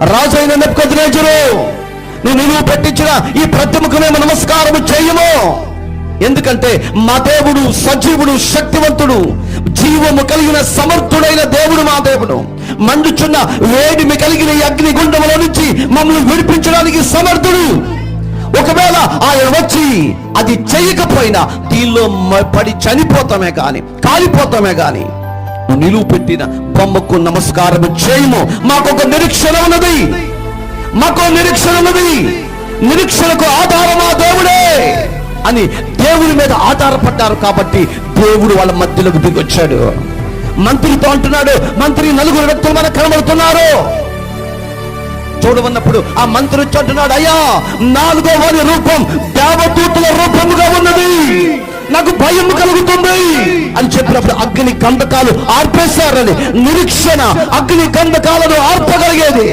రాజు అయిన నెబుకద్నెజరు, నువ్వు పెట్టించిన ఈ ప్రతిమకు మేము నమస్కారం చేయము. ఎందుకంటే మా దేవుడు సజీవుడు, శక్తివంతుడు, జీవము కలిగిన సమర్థుడైన దేవుడు మా దేవుడు. మండుచున్న వేడిమి కలిగిన ఈ అగ్ని గుండముల నుంచి మమ్మల్ని విడిపించడానికి సమర్థుడు. ఒకవేళ ఆయన వచ్చి అది చేయకపోయినా దీనిలో పడి చనిపోతామే కానీ, కాలిపోతామే కానీ నువ్వు నిలువు పెట్టిన బొమ్మకు నమస్కారం చేయము. మాకొక నిరీక్షణ ఉన్నది, మాకు నిరీక్షణ ఉన్నది. నిరీక్షణకు ఆధారం ఆ దేవుడే అని దేవుని మీద ఆధారపడ్డారు కాబట్టి దేవుడు వాళ్ళ మధ్యలోకి దిగొచ్చాడు. మంత్రితో అంటున్నాడు, మంత్రి 4 వ్యక్తులు మనకు కనబడుతున్నారు చూడవన్నప్పుడు ఆ మంత్రి వచ్చి అంటున్నాడు, అయ్యా 4వ వారి రూపం దేవదూతల రూపముగా ఉన్నది, నాకు భయం కలుగుతుంది అని చెప్పినప్పుడు అగ్ని గంధకాలు ఆర్పేశారని. నిరీక్షణ అగ్ని గంధకాలను ఆర్పగలిగేది.